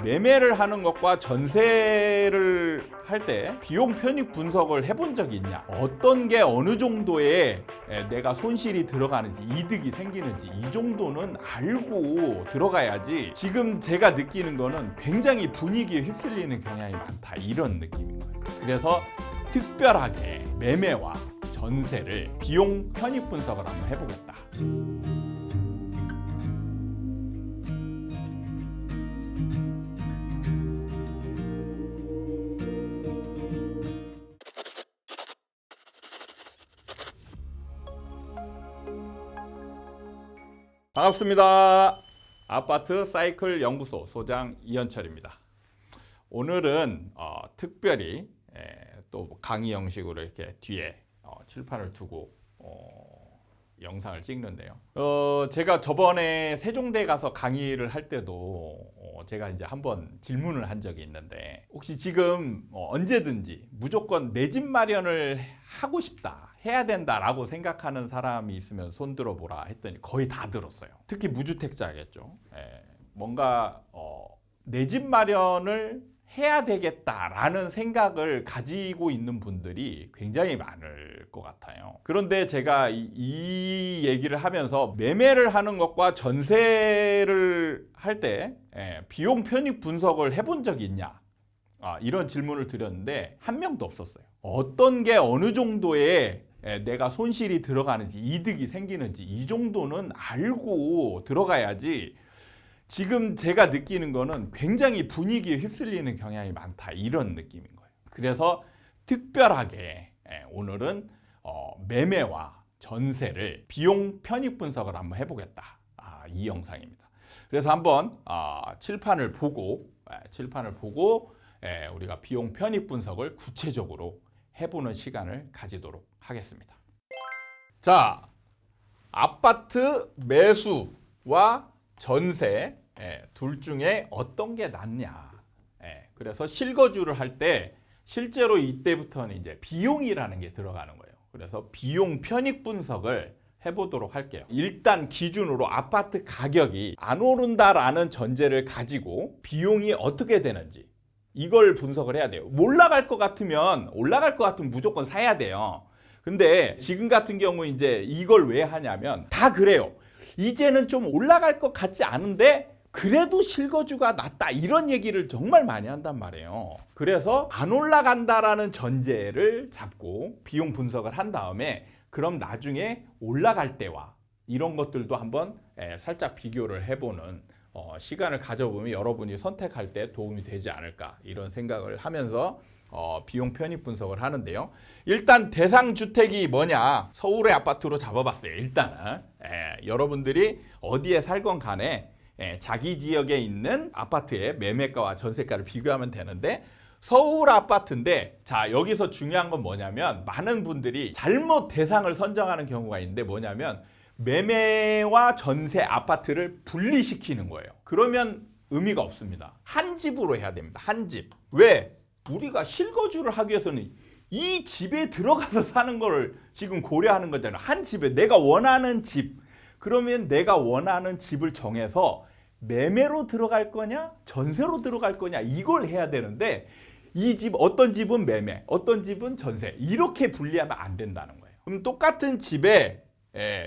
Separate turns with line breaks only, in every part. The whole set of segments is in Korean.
매매를 하는 것과 전세를 할 때 비용 편익 분석을 해본 적이 있냐? 어떤 게 어느 정도의 내가 손실이 들어가는지 이득이 생기는지 이 정도는 알고 들어가야지. 지금 제가 느끼는 거는 굉장히 분위기에 휩쓸리는 경향이 많다, 이런 느낌인 거예요. 그래서 특별하게 매매와 전세를 비용 편익 분석을 한번 해보겠다. 반갑습니다. 아파트 사이클 연구소 소장 이현철입니다. 오늘은 특별히 또 강의 형식으로 이렇게 뒤에 칠판을 두고 영상을 찍는데요. 제가 저번에 세종대 가서 강의를 할 때도 제가 이제 한번 질문을 한 적이 있는데, 혹시 지금 언제든지 무조건 내 집 마련을 하고 싶다, 해야 된다라고 생각하는 사람이 있으면 손 들어보라 했더니 거의 다 들었어요. 특히 무주택자겠죠. 뭔가 내 집 마련을 해야 되겠다라는 생각을 가지고 있는 분들이 굉장히 많을 것 같아요. 그런데 제가 이 얘기를 하면서 매매를 하는 것과 전세를 할 때 비용 편익 분석을 해본 적이 있냐? 이런 질문을 드렸는데 한 명도 없었어요. 어떤 게 어느 정도의 내가 손실이 들어가는지 이득이 생기는지 이 정도는 알고 들어가야지. 지금 제가 느끼는 거는 굉장히 분위기에 휩쓸리는 경향이 많다, 이런 느낌인 거예요. 그래서 특별하게 오늘은 매매와 전세를 비용 편익 분석을 한번 해보겠다, 이 영상입니다. 그래서 한번 칠판을 보고 우리가 비용 편익 분석을 구체적으로 해보는 시간을 가지도록 하겠습니다. 자, 아파트 매수와 전세 둘 중에 어떤 게 낫냐? 그래서 실거주를 할 때 실제로 이때부터는 이제 비용이라는 게 들어가는 거예요. 그래서 비용 편익 분석을 해보도록 할게요. 일단 기준으로 아파트 가격이 안 오른다라는 전제를 가지고 비용이 어떻게 되는지 이걸 분석을 해야 돼요. 올라갈 것 같으면 무조건 사야 돼요. 근데 지금 같은 경우 이제 이걸 왜 하냐면 다 그래요. 이제는 좀 올라갈 것 같지 않은데 그래도 실거주가 낫다, 이런 얘기를 정말 많이 한단 말이에요. 그래서 안 올라간다라는 전제를 잡고 비용 분석을 한 다음에 그럼 나중에 올라갈 때와 이런 것들도 한번 살짝 비교를 해보는 시간을 가져보면 여러분이 선택할 때 도움이 되지 않을까, 이런 생각을 하면서 비용 편익 분석을 하는데요. 일단 대상 주택이 뭐냐, 서울의 아파트로 잡아봤어요. 일단은 여러분들이 어디에 살건 간에 자기 지역에 있는 아파트의 매매가와 전세가를 비교하면 되는데, 서울 아파트인데, 자, 여기서 중요한 건 뭐냐면 많은 분들이 잘못 대상을 선정하는 경우가 있는데, 뭐냐면 매매와 전세 아파트를 분리시키는 거예요. 그러면 의미가 없습니다. 한 집으로 해야 됩니다. 한 집. 왜? 우리가 실거주를 하기 위해서는 이 집에 들어가서 사는 걸 지금 고려하는 거잖아요. 한 집에 내가 원하는 집. 그러면 내가 원하는 집을 정해서 매매로 들어갈 거냐, 전세로 들어갈 거냐, 이걸 해야 되는데, 이 집, 어떤 집은 매매, 어떤 집은 전세, 이렇게 분리하면 안 된다는 거예요. 그럼 똑같은 집의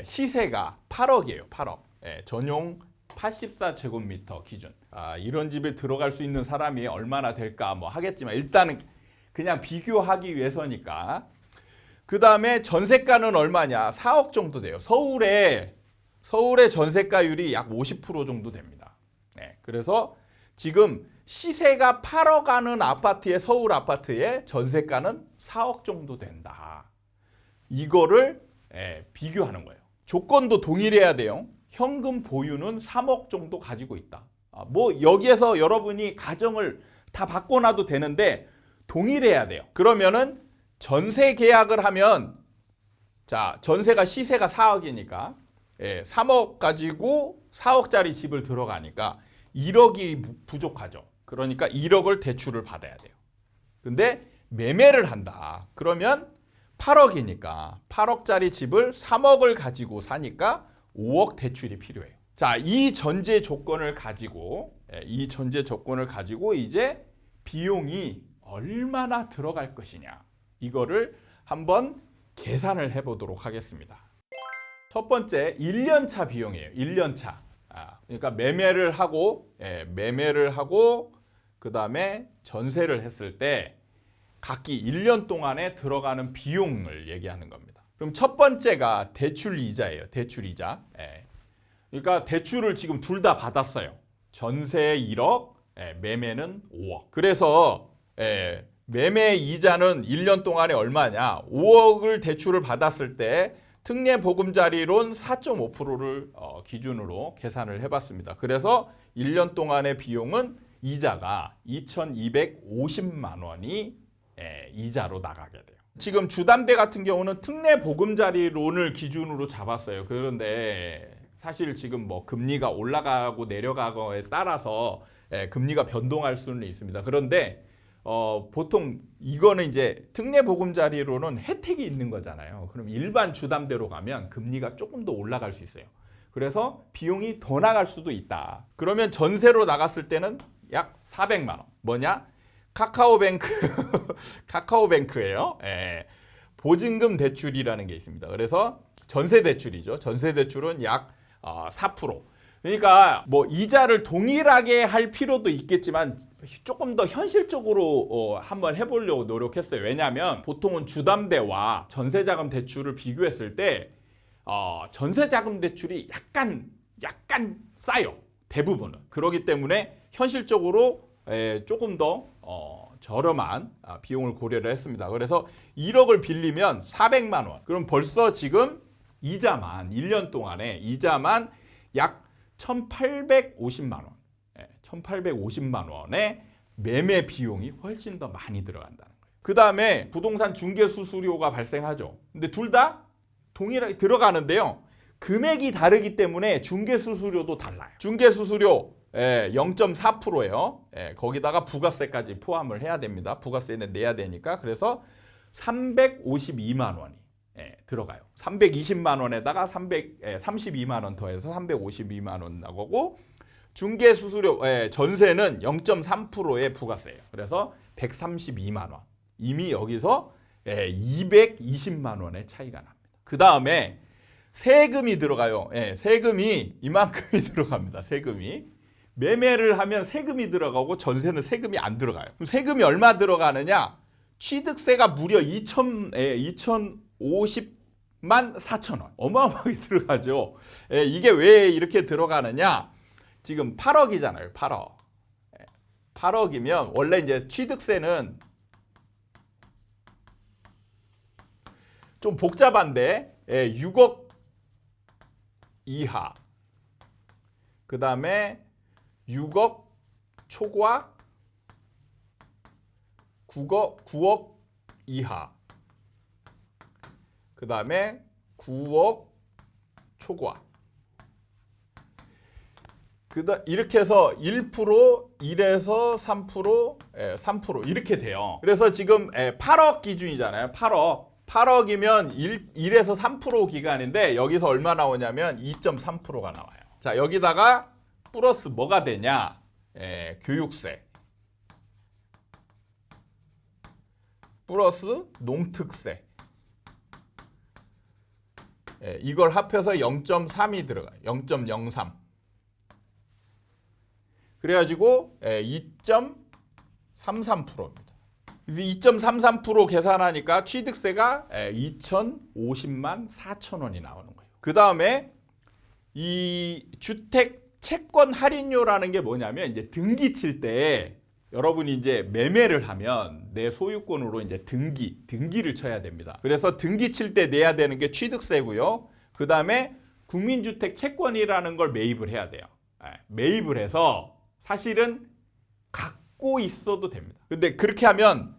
시세가 8억이에요. 8억. 전용 84제곱미터 기준. 이런 집에 들어갈 수 있는 사람이 얼마나 될까 뭐 하겠지만, 일단은 그냥 비교하기 위해서니까. 그 다음에 전세가는 얼마냐? 4억 정도 돼요. 서울의 전세가율이 약 50% 정도 됩니다. 그래서 지금 시세가 8억 하는 아파트의, 서울 아파트의 전세가는 4억 정도 된다. 이거를 비교하는 거예요. 조건도 동일해야 돼요. 현금 보유는 3억 정도 가지고 있다. 뭐 여기에서 여러분이 가정을 다 바꿔놔도 되는데 동일해야 돼요. 그러면은 전세 계약을 하면, 자, 전세가 시세가 4억이니까 3억 가지고 4억짜리 집을 들어가니까 1억이 부족하죠. 그러니까 1억을 대출을 받아야 돼요. 근데 매매를 한다. 그러면 8억이니까 8억짜리 집을 3억을 가지고 사니까 5억 대출이 필요해요. 자, 이 전제 조건을 가지고 이 전제 조건을 가지고 이제 비용이 얼마나 들어갈 것이냐 이거를 한번 계산을 해보도록 하겠습니다. 첫 번째 1년차 비용이에요. 1년차. 그러니까 매매를 하고 그 다음에 전세를 했을 때 각기 1년 동안에 들어가는 비용을 얘기하는 겁니다. 그럼 첫 번째가 대출 이자예요. 대출 이자. 그러니까 대출을 지금 둘 다 받았어요. 전세 1억, 매매는 5억. 그래서 매매 이자는 1년 동안에 얼마냐? 5억을 대출을 받았을 때 특례보금자리론 4.5%를 기준으로 계산을 해봤습니다. 그래서 1년 동안의 비용은 이자가 2,250만 원이 이자로 나가게 돼요. 지금 주담대 같은 경우는 특례보금자리론을 기준으로 잡았어요. 그런데 사실 지금 뭐 금리가 올라가고 내려가고에 따라서 금리가 변동할 수는 있습니다. 그런데 보통 이거는 이제 특례보금자리로는 혜택이 있는 거잖아요. 그럼 일반 주담대로 가면 금리가 조금 더 올라갈 수 있어요. 그래서 비용이 더 나갈 수도 있다. 그러면 전세로 나갔을 때는 약 400만 원. 뭐냐? 카카오뱅크예요. 보증금 대출이라는 게 있습니다. 그래서 전세 대출이죠. 전세 대출은 약 4%. 그러니까 뭐 이자를 동일하게 할 필요도 있겠지만 조금 더 현실적으로 한번 해보려고 노력했어요. 왜냐하면 보통은 주담대와 전세자금 대출을 비교했을 때 전세자금 대출이 약간 싸요. 대부분은. 그렇기 때문에 현실적으로 조금 더 저렴한 비용을 고려를 했습니다. 그래서 1억을 빌리면 400만 원. 그럼 벌써 지금 이자만 1년 동안에 이자만 약 1,850만 원. 1,850만 원의 매매 비용이 훨씬 더 많이 들어간다는 거예요. 그 다음에 부동산 중개 수수료가 발생하죠. 근데 둘 다 동일하게 들어가는데요. 금액이 다르기 때문에 중개 수수료도 달라요. 중개 수수료 0.4%예요. 거기다가 부가세까지 포함을 해야 됩니다. 부가세는 내야 되니까. 그래서 352만 원이 들어가요. 320만 원에다가 32만 원 더해서 352만 원 나가고 중개 수수료 전세는 0.3%의 부가세예요. 그래서 132만 원. 이미 여기서 220만 원의 차이가 납니다. 그 다음에 세금이 들어가요. 세금이 이만큼이 들어갑니다. 세금이. 매매를 하면 세금이 들어가고 전세는 세금이 안 들어가요. 그럼 세금이 얼마 들어가느냐? 취득세가 무려 2,050만 4천 원. 어마어마하게 들어가죠. 이게 왜 이렇게 들어가느냐? 지금 8억이잖아요. 8억. 8억이면 원래 이제 취득세는 좀 복잡한데 6억 이하. 그 다음에 6억 초과 9억 이하. 그 다음에 9억 초과. 이렇게 해서 1%, 1에서 3%, 3% 이렇게 돼요. 그래서 지금 8억 기준이잖아요. 8억이면 1에서 3% 기간인데 여기서 얼마 나오냐면 2.3%가 나와요. 자, 여기다가 플러스 뭐가 되냐? 교육세. 플러스 농특세. 이걸 합해서 0.3이 들어가요. 0.03. 그래가지고 2.33%입니다. 2.33% 계산하니까 취득세가 2,050만 4천 원이 나오는 거예요. 그 다음에 이 주택 채권 할인료라는 게 뭐냐면 이제 등기 칠 때 여러분이 이제 매매를 하면 내 소유권으로 이제 등기를 쳐야 됩니다. 그래서 등기 칠 때 내야 되는 게 취득세고요. 그 다음에 국민주택 채권이라는 걸 매입을 해야 돼요. 매입을 해서 사실은 갖고 있어도 됩니다. 근데 그렇게 하면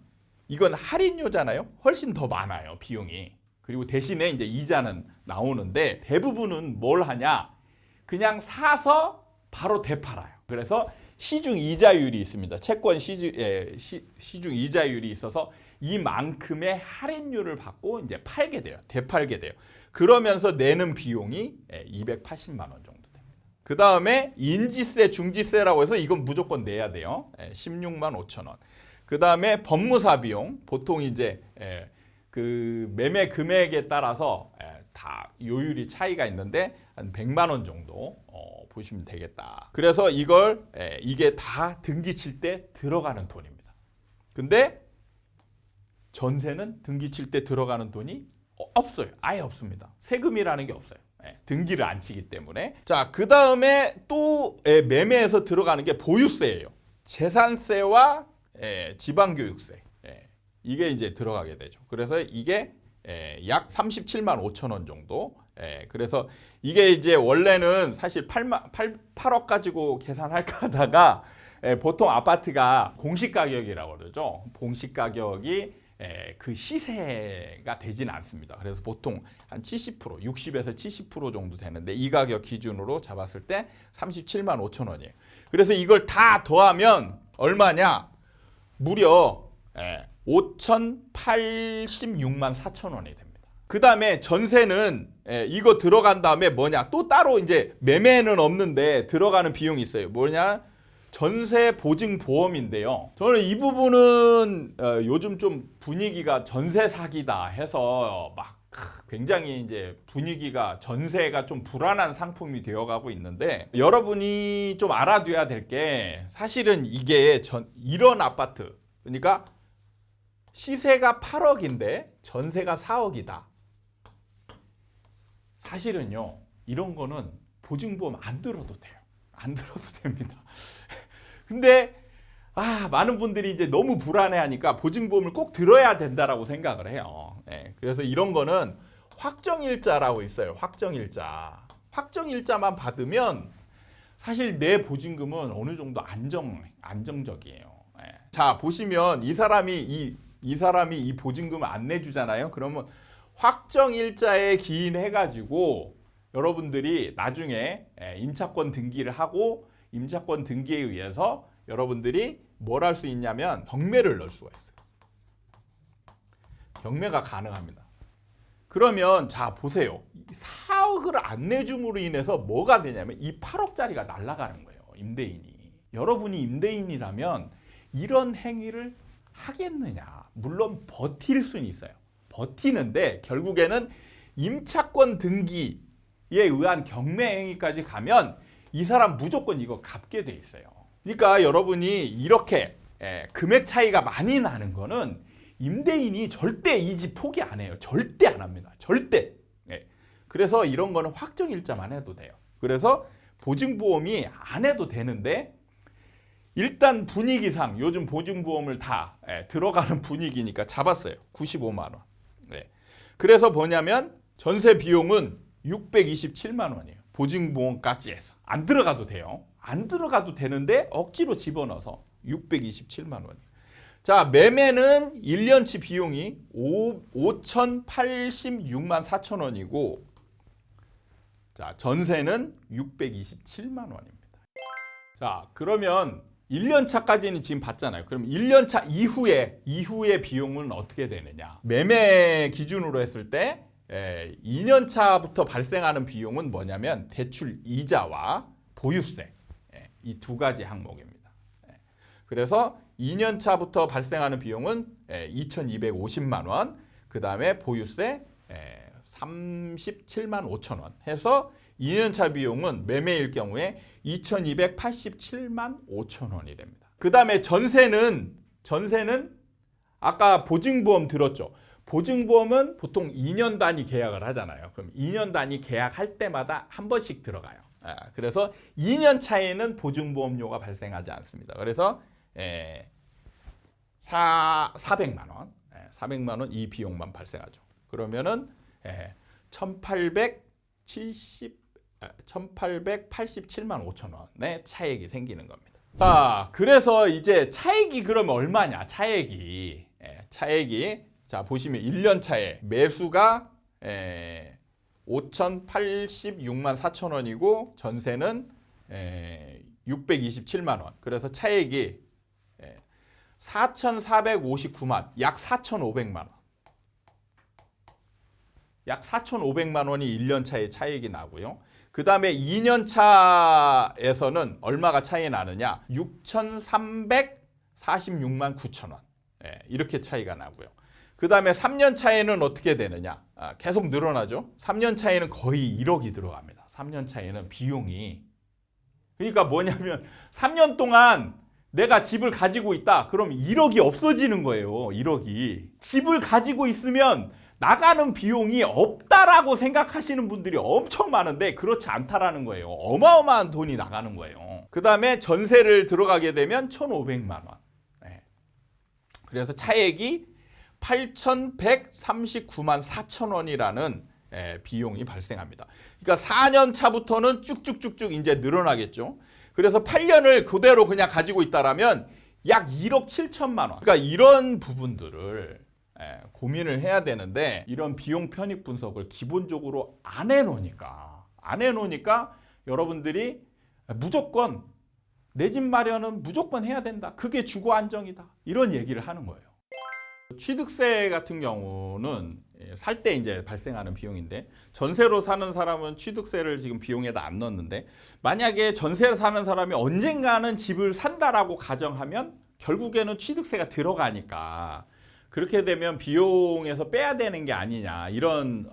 이건 할인료잖아요. 훨씬 더 많아요, 비용이. 그리고 대신에 이제 이자는 나오는데 대부분은 뭘 하냐? 그냥 사서 바로 되팔아요. 그래서 시중 이자율이 있습니다. 채권 시중 이자율이 있어서 이만큼의 할인율을 받고 이제 팔게 돼요. 되팔게 돼요. 그러면서 내는 비용이 280만 원 정도 됩니다. 그 다음에 인지세, 중지세라고 해서 이건 무조건 내야 돼요. 16만 5천 원. 그 다음에 법무사 비용, 보통 이제 그 매매 금액에 따라서 다 요율이 차이가 있는데 한 100만 원 정도 보시면 되겠다. 그래서 이게 다 등기 칠 때 들어가는 돈입니다. 근데 전세는 등기 칠 때 들어가는 돈이 없어요. 아예 없습니다. 세금이라는 게 없어요. 등기를 안 치기 때문에. 자, 그 다음에 또 매매에서 들어가는 게 보유세예요. 재산세와 지방교육세. 이게 이제 들어가게 되죠. 그래서 이게 약 37만 5천 원 정도. 그래서 이게 이제 원래는 사실 8억 가지고 계산할까 하다가 보통 아파트가 공시가격이라고 그러죠. 공시가격이 그 시세가 되지는 않습니다. 그래서 보통 한 70%, 60에서 70% 정도 되는데 이 가격 기준으로 잡았을 때 37만 5천 원이에요. 그래서 이걸 다 더하면 얼마냐? 무려 5,086만 4천 원이 됩니다. 그 다음에 전세는 이거 들어간 다음에 뭐냐? 또 따로 이제 매매는 없는데 들어가는 비용이 있어요. 뭐냐? 전세 보증 보험인데요. 저는 이 부분은 요즘 좀 분위기가 전세 사기다 해서 막 굉장히 이제 분위기가 전세가 좀 불안한 상품이 되어가고 있는데 여러분이 좀 알아둬야 될 게 사실은 이게 이런 아파트 그러니까 시세가 8억인데 전세가 4억이다. 사실은요 이런 거는 보증보험 안 들어도 돼요. 안 들어도 됩니다. 근데 많은 분들이 이제 너무 불안해하니까 보증보험을 꼭 들어야 된다라고 생각을 해요. 그래서 이런 거는 확정일자라고 있어요. 확정일자. 확정일자만 받으면 사실 내 보증금은 어느 정도 안정적이에요. 자, 보시면 이 사람이 이 보증금을 안 내주잖아요. 그러면 확정일자에 기인해가지고 여러분들이 나중에 임차권 등기를 하고 임차권 등기에 의해서 여러분들이 뭘 할 수 있냐면 경매를 넣을 수가 있어요. 경매가 가능합니다. 그러면 자 보세요. 4억을 안 내줌으로 인해서 뭐가 되냐면 이 8억짜리가 날아가는 거예요. 임대인이. 여러분이 임대인이라면 이런 행위를 하겠느냐. 물론 버틸 수는 있어요. 버티는데 결국에는 임차권 등기에 의한 경매 행위까지 가면 이 사람 무조건 이거 갚게 돼 있어요. 그러니까 여러분이 이렇게 금액 차이가 많이 나는 거는 임대인이 절대 이 집 포기 안 해요. 절대 안 합니다. 절대. 그래서 이런 거는 확정일자만 해도 돼요. 그래서 보증보험이 안 해도 되는데 일단 분위기상 요즘 보증보험을 다 들어가는 분위기니까 잡았어요. 95만 원. 그래서 뭐냐면 전세 비용은 627만 원이에요. 보증보험까지 해서. 안 들어가도 돼요. 안 들어가도 되는데 억지로 집어넣어서 627만 원이에요. 자, 매매는 1년치 비용이 5,086만 4천 원이고 자, 전세는 627만 원입니다. 자, 그러면 1년차까지는 지금 봤잖아요. 그럼 1년차 이후의 비용은 어떻게 되느냐? 매매 기준으로 했을 때 2년차부터 발생하는 비용은 뭐냐면 대출 이자와 보유세 이 두 가지 항목입니다. 그래서 2년차부터 발생하는 비용은 2,250만 원, 그 다음에 보유세 37만 5천 원 해서 2년차 비용은 매매일 경우에 2,287만 5천 원이 됩니다. 그 다음에 전세는 아까 보증보험 들었죠? 보증보험은 보통 2년 단위 계약을 하잖아요. 그럼 2년 단위 계약할 때마다 한 번씩 들어가요. 그래서 2년 차에는 보증보험료가 발생하지 않습니다. 그래서 400만 원, 400만 원 이 비용만 발생하죠. 그러면은 1,887만 5천 원의 차액이 생기는 겁니다. 자, 그래서 이제 차액이 그러면 얼마냐? 차액이 자 보시면 1년 차에 매수가 5,086만 4천 원이고 전세는 627만 원. 그래서 차액이 4,459만, 약 4,500만 원. 약 4,500만 원이 1년 차에 차익이 나고요. 그 다음에 2년 차에서는 얼마가 차이 나느냐? 6,346만 9천 원. 예, 이렇게 차이가 나고요. 그 다음에 3년 차에는 어떻게 되느냐? 계속 늘어나죠. 3년 차에는 거의 1억이 들어갑니다. 3년 차에는 비용이. 그러니까 뭐냐면 3년 동안 내가 집을 가지고 있다. 그럼 1억이 없어지는 거예요. 1억이. 집을 가지고 있으면 나가는 비용이 없다라고 생각하시는 분들이 엄청 많은데 그렇지 않다라는 거예요. 어마어마한 돈이 나가는 거예요. 그 다음에 전세를 들어가게 되면 1,500만 원. 네. 그래서 차액이 8,139만 4천 원이라는 비용이 발생합니다. 그러니까 4년 차부터는 쭉쭉쭉쭉 이제 늘어나겠죠. 그래서 8년을 그대로 그냥 가지고 있다라면 약 1억 7천만 원. 그러니까 이런 부분들을 고민을 해야 되는데 이런 비용 편익 분석을 기본적으로 안 해놓으니까 여러분들이 무조건 내 집 마련은 무조건 해야 된다. 그게 주거 안정이다. 이런 얘기를 하는 거예요. 취득세 같은 경우는 살 때 이제 발생하는 비용인데 전세로 사는 사람은 취득세를 지금 비용에다 안 넣었는데 만약에 전세로 사는 사람이 언젠가는 집을 산다라고 가정하면 결국에는 취득세가 들어가니까 그렇게 되면 비용에서 빼야 되는 게 아니냐 이런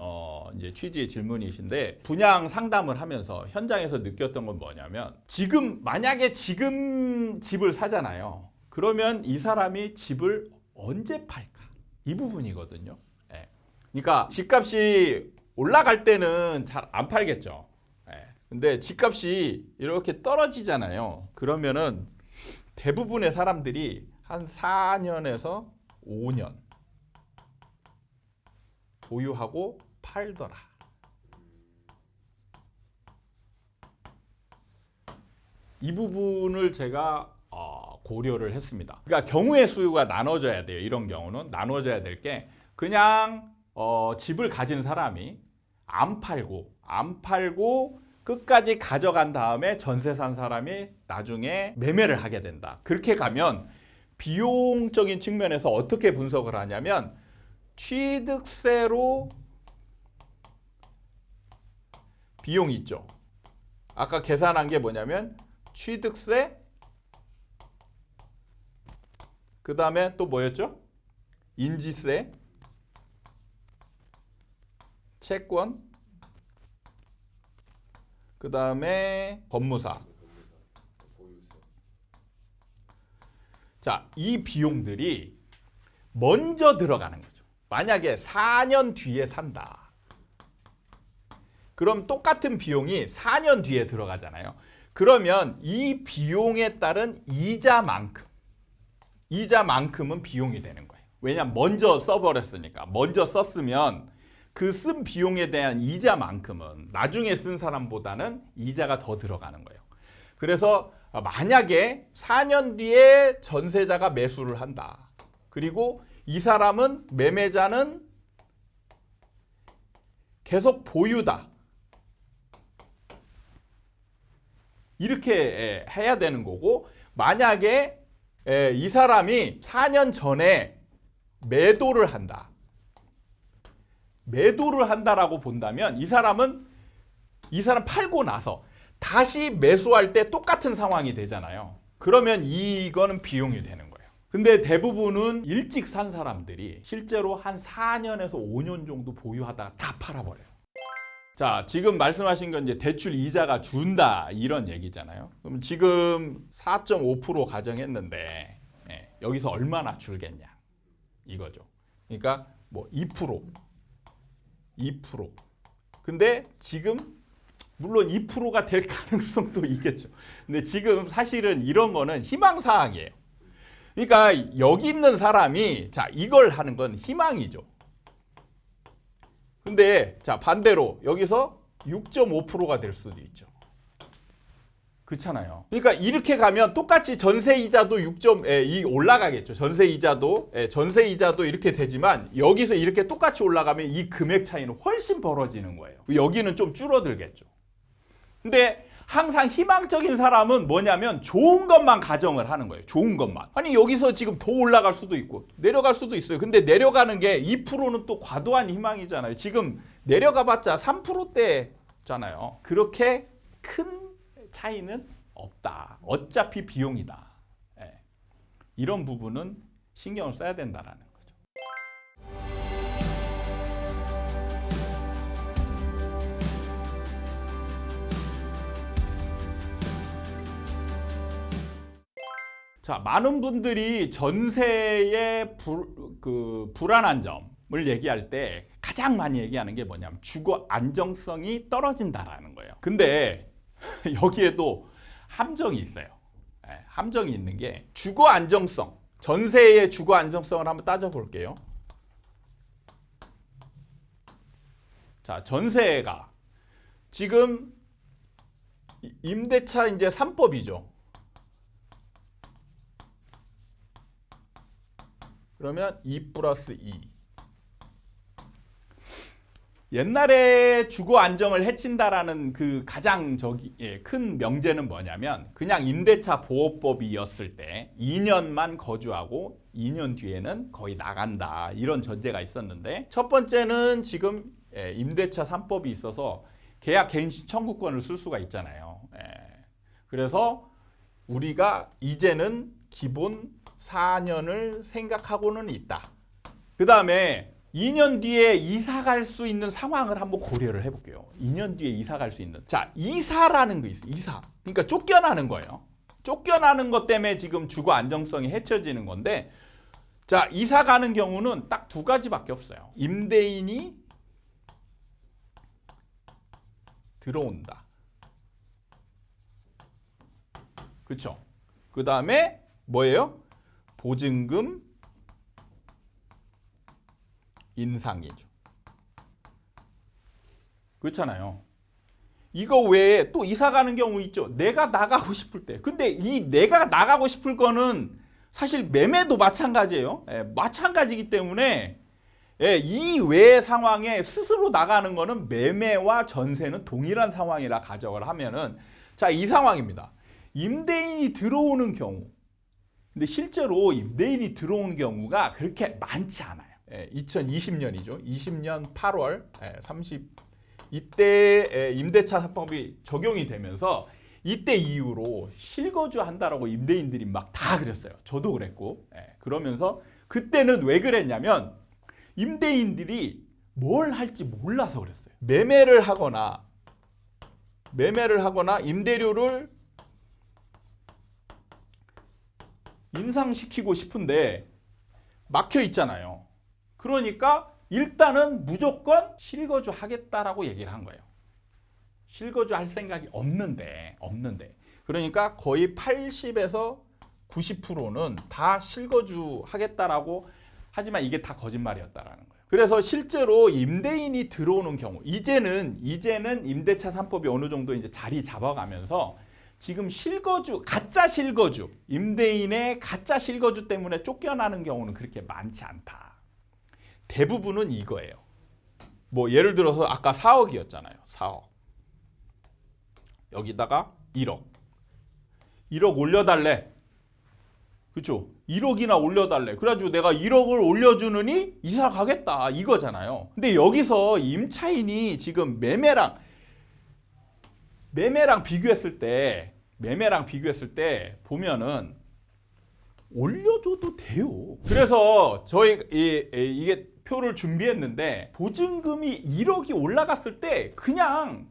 이제 취지의 질문이신데 분양 상담을 하면서 현장에서 느꼈던 건 뭐냐면 만약에 지금 집을 사잖아요. 그러면 이 사람이 집을 언제 팔까? 이 부분이거든요. 예. 그러니까 집값이 올라갈 때는 잘 안 팔겠죠. 예. 근데 집값이 이렇게 떨어지잖아요. 그러면은 대부분의 사람들이 한 4년에서 5년 보유하고 팔더라. 이 부분을 제가 고려를 했습니다. 그러니까 경우의 수가 나눠져야 돼요. 이런 경우는 나눠져야 될 게 그냥 집을 가진 사람이 안 팔고 끝까지 가져간 다음에 전세 산 사람이 나중에 매매를 하게 된다. 그렇게 가면 비용적인 측면에서 어떻게 분석을 하냐면 취득세로 비용이 있죠. 아까 계산한 게 뭐냐면 취득세 그 다음에 또 뭐였죠? 인지세, 채권, 그 다음에 법무사. 자, 이 비용들이 먼저 들어가는 거죠. 만약에 4년 뒤에 산다. 그럼 똑같은 비용이 4년 뒤에 들어가잖아요. 그러면 이 비용에 따른 이자만큼은 비용이 되는 거예요. 왜냐하면 먼저 써버렸으니까. 먼저 썼으면 그 쓴 비용에 대한 이자만큼은 나중에 쓴 사람보다는 이자가 더 들어가는 거예요. 그래서 만약에 4년 뒤에 전세자가 매수를 한다. 그리고 이 사람은 매매자는 계속 보유다. 이렇게 해야 되는 거고 만약에 이 사람이 4년 전에 매도를 한다라고 본다면 이 사람 팔고 나서 다시 매수할 때 똑같은 상황이 되잖아요. 그러면 이거는 비용이 되는 거예요. 근데 대부분은 일찍 산 사람들이 실제로 한 4년에서 5년 정도 보유하다가 다 팔아버려요. 자, 지금 말씀하신 건 이제 대출 이자가 준다 이런 얘기잖아요. 그럼 지금 4.5% 가정했는데 여기서 얼마나 줄겠냐 이거죠. 그러니까 뭐 2%. 근데 지금 물론 2%가 될 가능성도 있겠죠. 근데 지금 사실은 이런 거는 희망사항이에요. 그러니까 여기 있는 사람이 자 이걸 하는 건 희망이죠. 근데 자 반대로 여기서 6.5%가 될 수도 있죠. 그렇잖아요. 그러니까 이렇게 가면 똑같이 전세이자도 올라가겠죠. 전세이자도 이렇게 되지만 여기서 이렇게 똑같이 올라가면 이 금액 차이는 훨씬 벌어지는 거예요. 여기는 좀 줄어들겠죠. 근데 항상 희망적인 사람은 뭐냐면 좋은 것만 가정을 하는 거예요. 좋은 것만. 아니 여기서 지금 더 올라갈 수도 있고 내려갈 수도 있어요. 근데 내려가는 게 2%는 또 과도한 희망이잖아요. 지금 내려가봤자 3%대 잖아요. 그렇게 큰 차이는 없다. 어차피 비용이다. 예. 이런 부분은 신경을 써야 된다라는 거죠. 자, 많은 분들이 전세의 불안한 점을 얘기할 때 가장 많이 얘기하는 게 뭐냐면 주거 안정성이 떨어진다라는 거예요. 근데 여기에도 함정이 있어요. 네, 함정이 있는 게 주거 안정성, 전세의 주거 안정성을 한번 따져볼게요. 자, 전세가 지금 임대차 이제 3법이죠. 그러면 2 플러스 2. 옛날에 주거 안정을 해친다라는 그 가장 큰 명제는 뭐냐면 그냥 임대차 보호법이었을 때 2년만 거주하고 2년 뒤에는 거의 나간다. 이런 전제가 있었는데 첫 번째는 지금 임대차 3법이 있어서 계약 갱신 청구권을 쓸 수가 있잖아요. 그래서 우리가 이제는 기본 4년을 생각하고는 있다. 그 다음에 2년 뒤에 이사 갈 수 있는 상황을 한번 고려를 해볼게요. 2년 뒤에 이사 갈 수 있는. 자, 이사라는 거 있어요. 이사. 그러니까 쫓겨나는 거예요. 쫓겨나는 것 때문에 지금 주거 안정성이 해쳐지는 건데, 자, 이사 가는 경우는 딱 두 가지밖에 없어요. 임대인이 들어온다. 그렇죠? 그 다음에 뭐예요? 보증금 인상이죠. 그렇잖아요. 이거 외에 또 이사 가는 경우 있죠. 내가 나가고 싶을 때. 근데 이 내가 나가고 싶을 거는 사실 매매도 마찬가지예요. 마찬가지이기 때문에 이 외의 상황에 스스로 나가는 거는 매매와 전세는 동일한 상황이라 가정을 하면은 자, 이 상황입니다. 임대인이 들어오는 경우. 근데 실제로 임대인이 들어온 경우가 그렇게 많지 않아요. 2020년이죠. 20년 8월 30 이때 임대차 3법이 적용이 되면서 이때 이후로 실거주 한다라고 임대인들이 막 다 그랬어요. 저도 그랬고. 그러면서 그때는 왜 그랬냐면 임대인들이 뭘 할지 몰라서 그랬어요. 매매를 하거나 임대료를 인상시키고 싶은데 막혀 있잖아요. 그러니까 일단은 무조건 실거주 하겠다라고 얘기를 한 거예요. 실거주 할 생각이 없는데. 그러니까 거의 80에서 90%는 다 실거주 하겠다라고 하지만 이게 다 거짓말이었다라는 거예요. 그래서 실제로 임대인이 들어오는 경우 이제는 임대차 3법이 어느 정도 이제 자리 잡아가면서 지금 실거주, 가짜 실거주, 임대인의 가짜 실거주 때문에 쫓겨나는 경우는 그렇게 많지 않다. 대부분은 이거예요. 뭐 예를 들어서 아까 4억이었잖아요. 4억. 여기다가 1억. 1억 올려달래. 그렇죠? 1억이나 올려달래. 그래가지고 내가 1억을 올려주느니 이사 가겠다. 이거잖아요. 근데 여기서 임차인이 지금 매매랑 비교했을 때 보면은 올려줘도 돼요. 그래서 저희 이게 표를 준비했는데 보증금이 1억이 올라갔을 때 그냥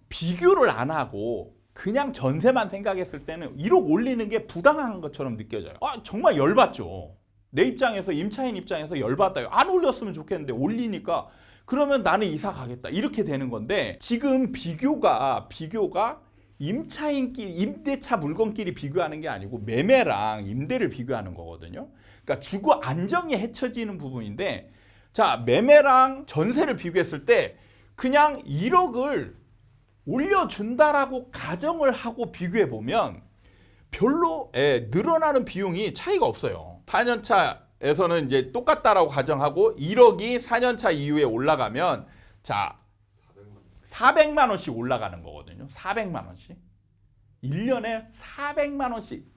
비교를 안 하고 그냥 전세만 생각했을 때는 1억 올리는 게 부당한 것처럼 느껴져요. 정말 열받죠. 내 입장에서 임차인 입장에서 열받아요. 안 올렸으면 좋겠는데 올리니까 그러면 나는 이사 가겠다. 이렇게 되는 건데 지금 비교가 임차인끼리 임대차 물건끼리 비교하는 게 아니고 매매랑 임대를 비교하는 거거든요. 그러니까 주거 안정이 해쳐지는 부분인데 자, 매매랑 전세를 비교했을 때 그냥 1억을 올려준다라고 가정을 하고 비교해 보면 별로 늘어나는 비용이 차이가 없어요. 4년차에서는 이제 똑같다라고 가정하고 1억이 4년차 이후에 올라가면 자 400만 원씩 올라가는 거거든요. 400만 원씩. 1년에 400만 원씩.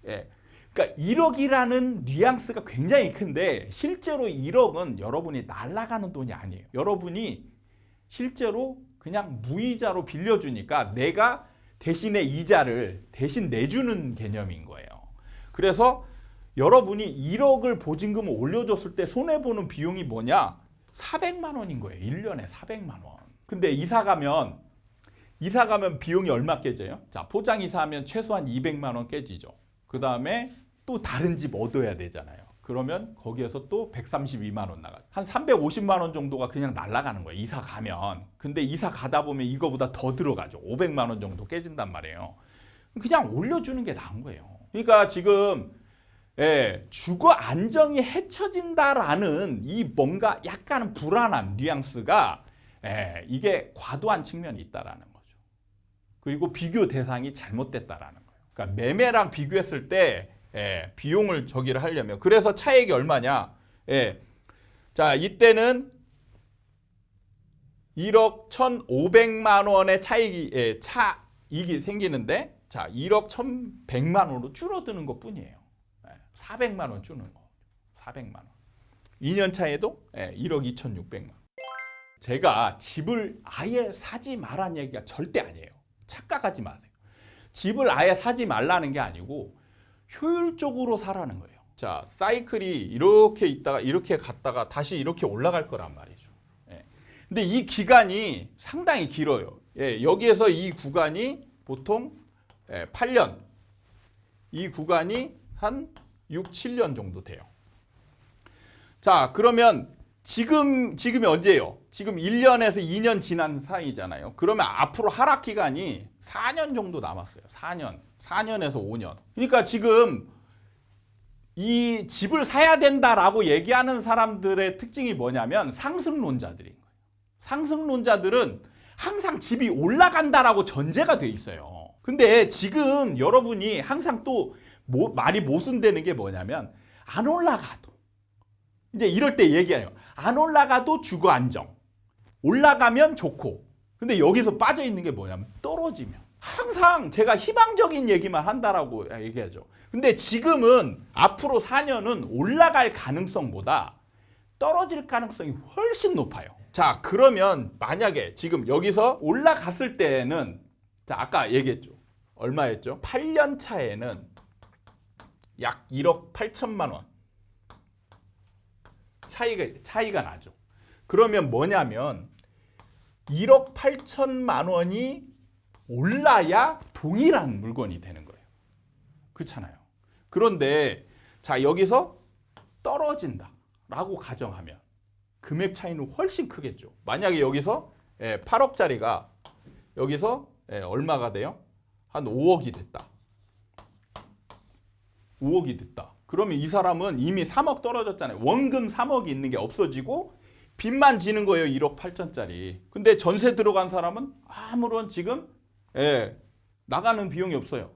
그러니까 1억이라는 뉘앙스가 굉장히 큰데 실제로 1억은 여러분이 날아가는 돈이 아니에요. 여러분이 실제로 그냥 무이자로 빌려주니까 내가 대신에 이자를 대신 내주는 개념인 거예요. 그래서 여러분이 1억을 보증금을 올려줬을 때 손해보는 비용이 뭐냐? 400만 원인 거예요. 1년에 400만 원. 근데 이사 가면 비용이 얼마 깨져요? 자, 포장 이사하면 최소한 200만 원 깨지죠. 그 다음에 또 다른 집 얻어야 되잖아요. 그러면 거기에서 또 132만 원 나가요. 한 350만 원 정도가 그냥 날아가는 거예요. 이사 가면. 근데 이사 가다 보면 이거보다 더 들어가죠. 500만 원 정도 깨진단 말이에요. 그냥 올려주는 게 나은 거예요. 그러니까 지금 주거 안정이 해쳐진다라는 이 뭔가 약간 불안한 뉘앙스가 이게 과도한 측면이 있다라는 거죠. 그리고 비교 대상이 잘못됐다라는 거예요. 그러니까 매매랑 비교했을 때 비용을 저기를 하려면 그래서 차액이 얼마냐? 자, 이때는 1억 1,500만 원의 차익이 생기는데 자, 1억 1,100만 원으로 줄어드는 것뿐이에요. 400만 원 주는 거. 400만 원. 2년 차에도 1억 2,600만 원. 제가 집을 아예 사지 말라는 얘기가 절대 아니에요. 착각하지 마세요. 집을 아예 사지 말라는 게 아니고 효율적으로 사라는 거예요. 자, 사이클이 이렇게 있다가 이렇게 갔다가 다시 이렇게 올라갈 거란 말이죠. 근데 이 기간이 상당히 길어요. 여기에서 이 구간이 보통 8년. 이 구간이 한 6, 7년 정도 돼요. 자, 그러면 지금이 언제예요? 지금 1년에서 2년 지난 사이잖아요. 그러면 앞으로 하락 기간이 4년 정도 남았어요. 4년에서 5년. 그러니까 지금 이 집을 사야 된다라고 얘기하는 사람들의 특징이 뭐냐면 상승론자들인 거예요. 상승론자들은 항상 집이 올라간다라고 전제가 돼 있어요. 근데 지금 여러분이 항상 또 말이 모순되는 게 뭐냐면 안 올라가도 이제 이럴 때 얘기해요. 안 올라가도 주거 안정. 올라가면 좋고. 근데 여기서 빠져 있는 게 뭐냐면 떨어지면. 항상 제가 희망적인 얘기만 한다라고 얘기하죠. 근데 지금은 앞으로 4년은 올라갈 가능성보다 떨어질 가능성이 훨씬 높아요. 자, 그러면 만약에 지금 여기서 올라갔을 때는 자, 아까 얘기했죠. 얼마였죠? 8년 차에는 약 1억 8천만 원 차이가 나죠. 그러면 뭐냐면 1억 8천만 원이 올라야 동일한 물건이 되는 거예요. 그렇잖아요. 그런데 자, 여기서 떨어진다라고 가정하면 금액 차이는 훨씬 크겠죠. 만약에 여기서 8억짜리가 여기서 얼마가 돼요? 한 5억이 됐다. 5억이 됐다. 그러면 이 사람은 이미 3억 떨어졌잖아요. 원금 3억이 있는 게 없어지고 빚만 지는 거예요. 1억 8천짜리. 근데 전세 들어간 사람은 아무런 지금 나가는 비용이 없어요.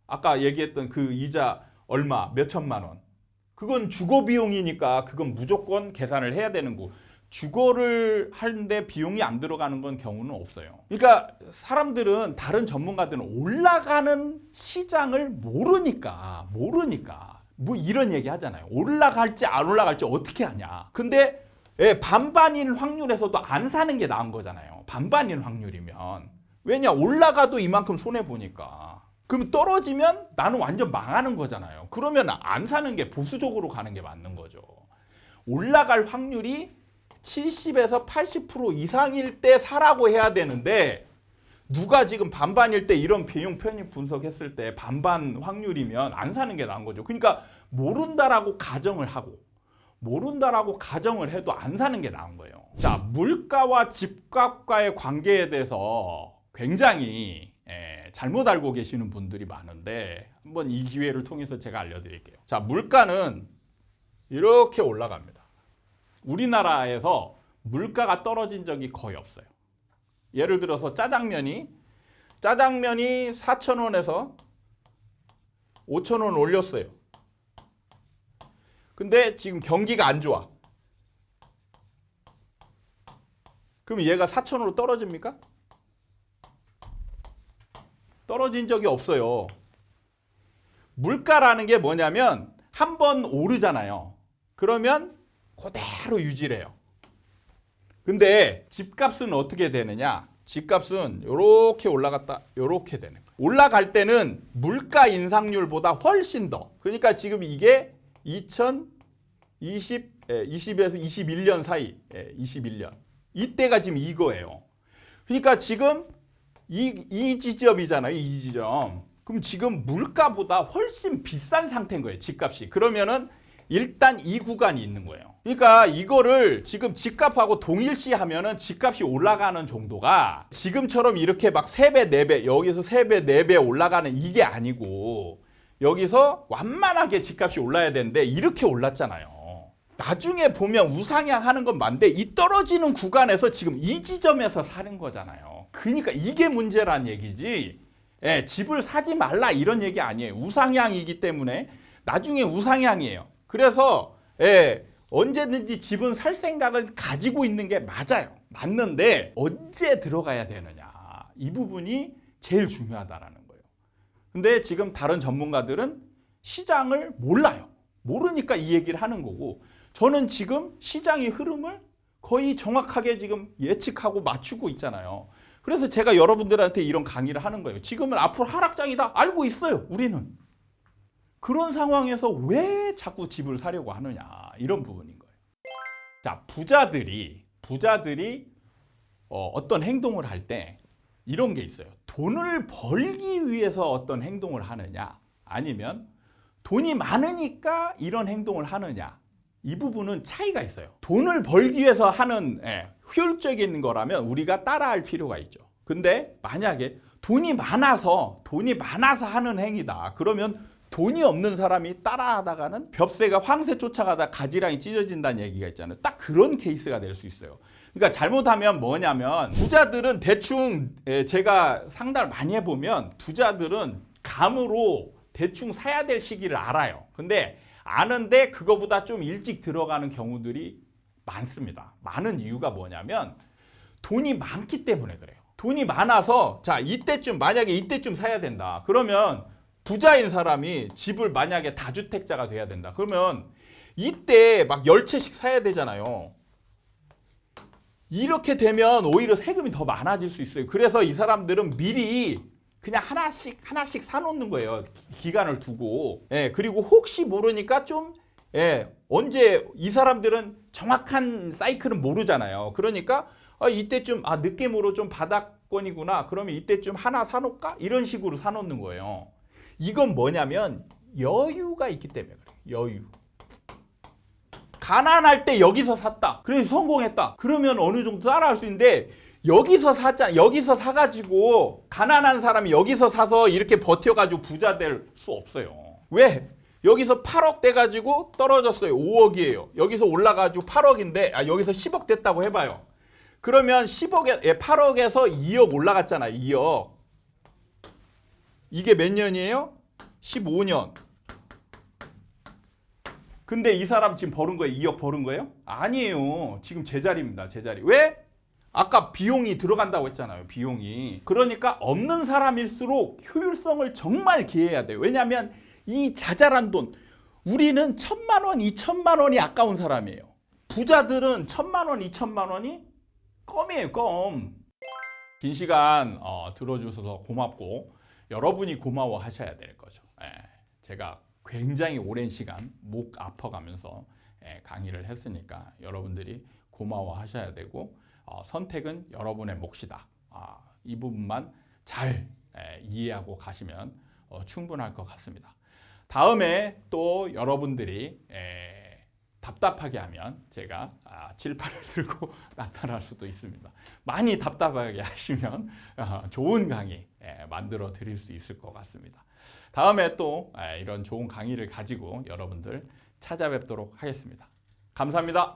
아까 얘기했던 그 이자 얼마 몇 천만 원. 그건 주거 비용이니까 그건 무조건 계산을 해야 되는 거. 주거를 하는데 비용이 안 들어가는 건 경우는 없어요. 그러니까 사람들은 다른 전문가들은 올라가는 시장을 모르니까 뭐 이런 얘기 하잖아요. 올라갈지 안 올라갈지 어떻게 하냐. 근데 반반인 확률에서도 안 사는 게 나은 거잖아요. 반반인 확률이면. 왜냐? 올라가도 이만큼 손해보니까. 그럼 떨어지면 나는 완전 망하는 거잖아요. 그러면 안 사는 게 보수적으로 가는 게 맞는 거죠. 올라갈 확률이 70에서 80% 이상일 때 사라고 해야 되는데 누가 지금 반반일 때 이런 비용 편입 분석했을 때 반반 확률이면 안 사는 게 나은 거죠. 그러니까 모른다라고 가정을 해도 안 사는 게 나은 거예요. 자, 물가와 집값과의 관계에 대해서 굉장히 잘못 알고 계시는 분들이 많은데 한번 이 기회를 통해서 제가 알려드릴게요. 자, 물가는 이렇게 올라갑니다. 우리나라에서 물가가 떨어진 적이 거의 없어요. 예를 들어서 짜장면이 4,000원에서 5,000원 올렸어요. 근데 지금 경기가 안 좋아. 그럼 얘가 4,000원으로 떨어집니까? 떨어진 적이 없어요. 물가라는 게 뭐냐면 한 번 오르잖아요. 그러면 그대로 유지를 해요. 근데 집값은 어떻게 되느냐? 집값은 이렇게 올라갔다 이렇게 되는 거예요. 올라갈 때는 물가 인상률보다 훨씬 더. 그러니까 지금 이게 2020에서 21년 사이, 21년. 이때가 지금 이거예요. 그러니까 지금 이 지점이잖아요. 이 지점. 그럼 지금 물가보다 훨씬 비싼 상태인 거예요. 집값이. 그러면은 일단 이 구간이 있는 거예요. 그러니까 이거를 지금 집값하고 동일시하면은 집값이 올라가는 정도가 지금처럼 이렇게 막 3배, 4배, 여기서 3배, 4배 올라가는 이게 아니고 여기서 완만하게 집값이 올라야 되는데 이렇게 올랐잖아요. 나중에 보면 우상향 하는 건 맞는데 이 떨어지는 구간에서 지금 이 지점에서 사는 거잖아요. 그러니까 이게 문제란 얘기지. 예, 집을 사지 말라 이런 얘기 아니에요. 우상향이기 때문에 나중에 우상향이에요. 그래서 언제든지 집은 살 생각을 가지고 있는 게 맞아요. 맞는데 언제 들어가야 되느냐. 이 부분이 제일 중요하다라는 거예요. 근데 지금 다른 전문가들은 시장을 몰라요. 모르니까 이 얘기를 하는 거고 저는 지금 시장의 흐름을 거의 정확하게 지금 예측하고 맞추고 있잖아요. 그래서 제가 여러분들한테 이런 강의를 하는 거예요. 지금은 앞으로 하락장이다. 알고 있어요. 우리는. 그런 상황에서 왜 자꾸 집을 사려고 하느냐. 이런 부분인 거예요. 자, 부자들이 어떤 행동을 할 때 이런 게 있어요. 돈을 벌기 위해서 어떤 행동을 하느냐. 아니면 돈이 많으니까 이런 행동을 하느냐. 이 부분은 차이가 있어요. 돈을 벌기 위해서 하는 효율적인 거라면 우리가 따라할 필요가 있죠. 근데 만약에 돈이 많아서 하는 행위다. 그러면 돈이 없는 사람이 따라하다가는 벽새가 황새 쫓아가다 가지랑이 찢어진다는 얘기가 있잖아요. 딱 그런 케이스가 될 수 있어요. 그러니까 잘못하면 뭐냐면 부자들은 대충 제가 상담을 많이 해보면 부자들은 감으로 대충 사야 될 시기를 알아요. 근데 아는데 그거보다 좀 일찍 들어가는 경우들이 많습니다. 많은 이유가 뭐냐면 돈이 많기 때문에 그래요. 돈이 많아서 자 만약에 이때쯤 사야 된다. 그러면 부자인 사람이 집을 만약에 다주택자가 돼야 된다. 그러면 이때 막 10채씩 사야 되잖아요. 이렇게 되면 오히려 세금이 더 많아질 수 있어요. 그래서 이 사람들은 미리 그냥 하나씩 사놓는 거예요. 기간을 두고. 그리고 혹시 모르니까 좀 언제 이 사람들은 정확한 사이클은 모르잖아요. 그러니까 이때쯤 늦게모로 좀 바닥권이구나. 그러면 이때쯤 하나 사놓을까? 이런 식으로 사놓는 거예요. 이건 뭐냐면 여유가 있기 때문에 그래요. 여유. 가난할 때 여기서 샀다. 그래서 성공했다. 그러면 어느 정도 따라할 수 있는데 여기서 사가지고 가난한 사람이 여기서 사서 이렇게 버텨가지고 부자 될 수 없어요. 왜? 여기서 8억 돼가지고 떨어졌어요. 5억이에요. 여기서 올라가지고 8억인데 여기서 10억 됐다고 해봐요. 그러면 8억에서 2억 올라갔잖아요. 2억. 이게 몇 년이에요? 15년. 근데 이 사람 지금 벌은 거예요? 2억 벌은 거예요? 아니에요. 지금 제자리입니다. 제자리. 왜? 아까 비용이 들어간다고 했잖아요. 비용이. 그러니까 없는 사람일수록 효율성을 정말 기해야 돼요. 왜냐하면 이 자잘한 돈, 우리는 1,000만 원, 2,000만 원이 아까운 사람이에요. 부자들은 1,000만 원, 2,000만 원이 껌이에요. 껌. 긴 시간 들어주셔서 고맙고 여러분이 고마워하셔야 될 거죠. 제가 굉장히 오랜 시간 목 아파가면서 강의를 했으니까 여러분들이 고마워하셔야 되고 선택은 여러분의 몫이다. 이 부분만 잘 이해하고 가시면 충분할 것 같습니다. 다음에 또 여러분들이 답답하게 하면 제가 칠판을 들고 나타날 수도 있습니다. 많이 답답하게 하시면 좋은 강의 만들어 드릴 수 있을 것 같습니다. 다음에 또 이런 좋은 강의를 가지고 여러분들 찾아뵙도록 하겠습니다. 감사합니다.